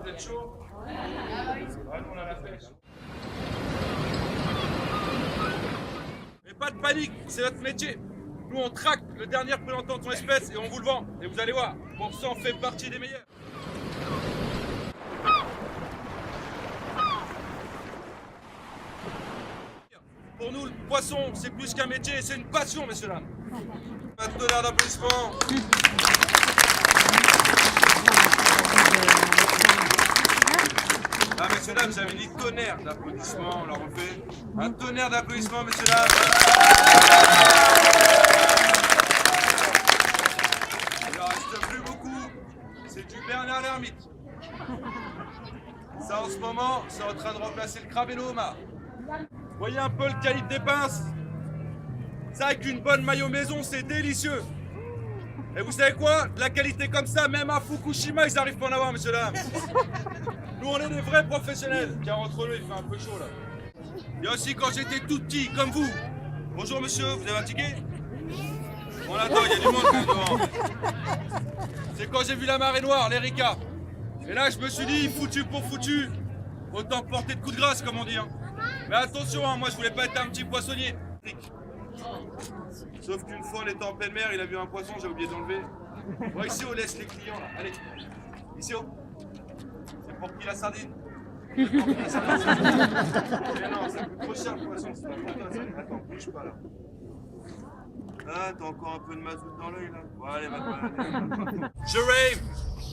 vous êtes chaud? Ouais, nous on a la pêche. Mais pas de panique, c'est notre métier. Nous on traque le dernier représentant de son espèce et on vous le vend. Et vous allez voir, pour ça on fait partie des meilleurs. Pour nous, le poisson, c'est plus qu'un métier, c'est une passion, messieurs dames. Un tonnerre d'applaudissements. Ah, messieurs dames, j'avais dit tonnerre d'applaudissements, on l'a refait. Un tonnerre d'applaudissements, messieurs dames. Il en reste plus beaucoup. C'est du Bernard l'Ermite. Ça, en ce moment, c'est en train de remplacer le crabe et le homard. Voyez un peu le calibre des pinces. Ça, avec une bonne maille maison, c'est délicieux. Et vous savez quoi? De la qualité comme ça, même à Fukushima, ils arrivent pas à en avoir, messieurs dames. Nous, on est des vrais professionnels. Car entre nous, il fait un peu chaud, là. Il y a aussi quand j'étais tout petit, comme vous. Bonjour, monsieur, vous avez un ticket? Bon, attends, il y a du monde, quand même, devant. C'est quand j'ai vu la marée noire, l'Erika. Et là, je me suis dit, foutu pour foutu. Autant porter de coups de grâce, comme on dit, hein. Mais attention, hein, moi je voulais pas être un petit poissonnier. Sauf qu'une fois on était en pleine mer, il a vu un poisson, j'ai oublié d'enlever. Bon, ici on laisse les clients là. Allez, ici oh. C'est pour qui la sardine? C'est pour qui la sardine? Mais non, ça coûte trop cher le poisson, c'est pas pour toi. Attends, bouge pas là. Ah, t'as encore un peu de mazout dans l'œil là. Bon, allez, va. Je rêve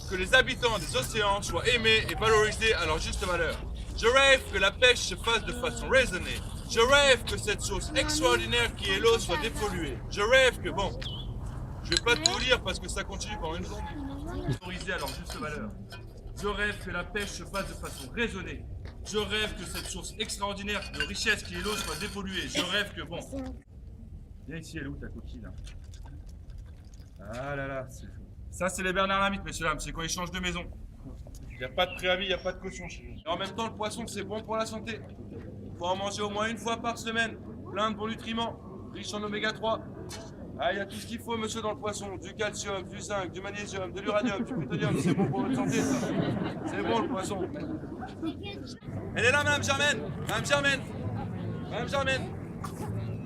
que les habitants des océans soient aimés et valorisés à leur juste valeur. Je rêve que la pêche se fasse de façon raisonnée. Je rêve que cette sauce extraordinaire qui est l'eau soit dépolluée. Je rêve que, bon, je vais pas tout lire parce que ça continue pendant une journée. Valorisée à leur juste valeur. Je rêve que la pêche se fasse de façon raisonnée. Je rêve que cette source extraordinaire de richesse qui est l'eau soit dépolluée. Je rêve que, bon... Viens ici, elle est où ta coquille là? Ah là là, ça c'est les Bernard l'Ermite, messieurs dames, c'est quand ils changent de maison. Il n'y a pas de préavis, il n'y a pas de caution chez nous. Et en même temps, le poisson, c'est bon pour la santé. Il faut en manger au moins une fois par semaine. Plein de bons nutriments, riches en oméga 3. Ah, il y a tout ce qu'il faut, monsieur, dans le poisson. Du calcium, du zinc, du magnésium, de l'uranium, du plutonium. C'est bon pour votre santé, ça. C'est bon, le poisson. Elle est là, madame Germaine. Madame Germaine. Madame Germaine.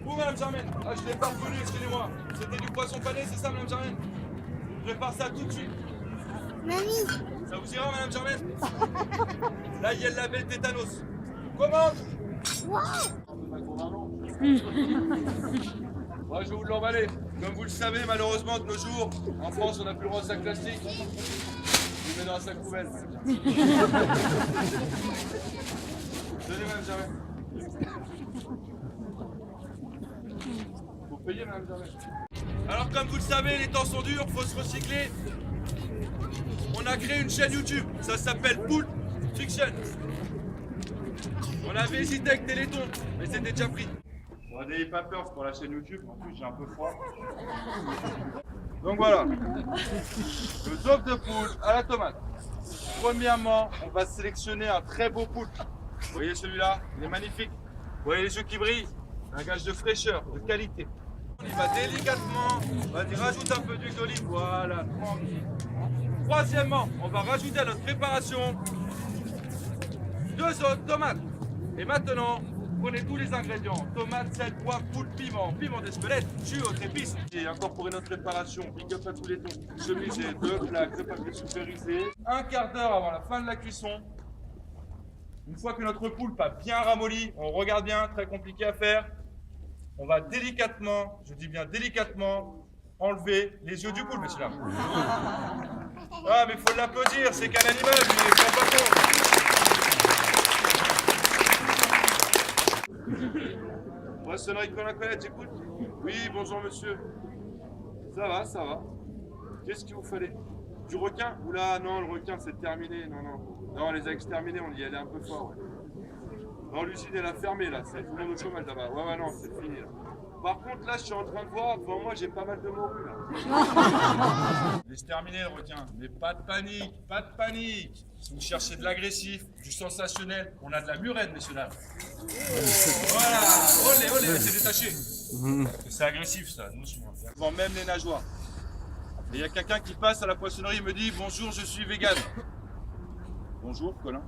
Où, madame Germaine? Ah, je ne l'ai pas reconnu, excusez-moi. C'était du poisson pané, c'est ça, madame Germaine? Je prépare ça tout de suite. Mamie. Ça vous ira, madame Germaine? Là, il y a le label tétanos. Commande! Ouais, je vais vous l'emballer. Comme vous le savez, malheureusement, de nos jours, en France, on n'a plus le droit au sac plastique. Je le mets dans un sac poubelle. Tenez, madame Germaine. Vous payez, madame Germaine. Alors, comme vous le savez, les temps sont durs, faut se recycler. On a créé une chaîne YouTube, ça s'appelle Pulp Fiction. On avait hésité avec Téléthon, mais c'était déjà pris. Bon, n'ayez pas peur pour la chaîne YouTube, en plus j'ai un peu froid. Donc voilà, le œuf de poule à la tomate. Premièrement, on va sélectionner un très beau poulpe. Vous voyez celui-là, il est magnifique. Vous voyez les yeux qui brillent, un gage de fraîcheur, de qualité. On y va délicatement, vas-y rajoute un peu d'huile d'olive, voilà, tranquille. Troisièmement, on va rajouter à notre préparation 2 autres tomates. Et maintenant, prenez tous les ingrédients. Tomates, sel, poivre, poule, piment, piment des squelettes, jus, autres épices. Et incorporer notre préparation, big up à tous les tons. Chemiser 2 plaques de papier sulfurisé. Un quart d'heure avant la fin de la cuisson. Une fois que notre poulpe a bien ramolli, on regarde bien, très compliqué à faire. On va délicatement, je dis bien délicatement, enlever les yeux du poulpe, messieurs dames. Ah, mais il faut l'applaudir, c'est qu'un animal, il ne prend pas compte. Poissonnerie qu'on la connaît, j'écoute. Oui, bonjour monsieur. Ça va, ça va. Qu'est-ce qu'il vous fallait? Du requin? Oula, non, le requin c'est terminé, non, non. Non, on les a exterminés, on y allait un peu fort. Ouais. Non, l'usine elle a fermé là, c'est tout le monde au chômage là-bas. Ouais, ouais, non, c'est fini là. Par contre, là, je suis en train de voir, devant moi, j'ai pas mal de morues, là. Laisse terminer le requin, mais pas de panique, pas de panique. Si vous cherchez de l'agressif, du sensationnel, on a de la murène, messieurs dames. Voilà, olé, olé, c'est détaché. C'est agressif, ça, doucement. Devant même les nageoires. Et il y a quelqu'un qui passe à la poissonnerie et me dit « Bonjour, je suis vegan ». Bonjour, Colin.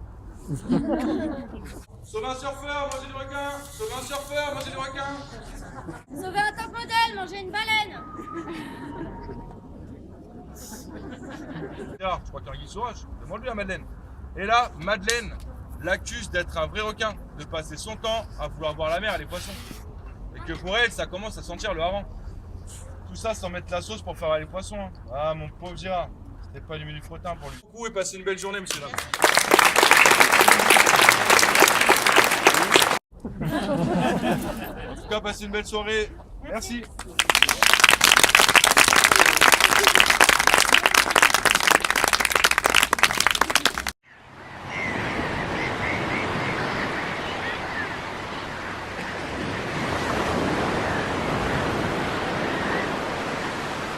Sauver un surfeur, manger du requin. Sauver un surfeur, manger du requin. Sauver un top modèle, manger une baleine. Ah, je crois qu'il y a un Guy Sauvage. Demande-lui à Madeleine. Et là, Madeleine l'accuse d'être un vrai requin, de passer son temps à vouloir voir la mer et les poissons. Et que pour elle, ça commence à sentir le hareng. Tout ça sans mettre la sauce pour faire les poissons. Hein. Ah, mon pauvre Gérard, c'était pas du menu frottin pour lui. Beaucoup et passez une belle journée, monsieur là. En tout cas, passez une belle soirée. Merci.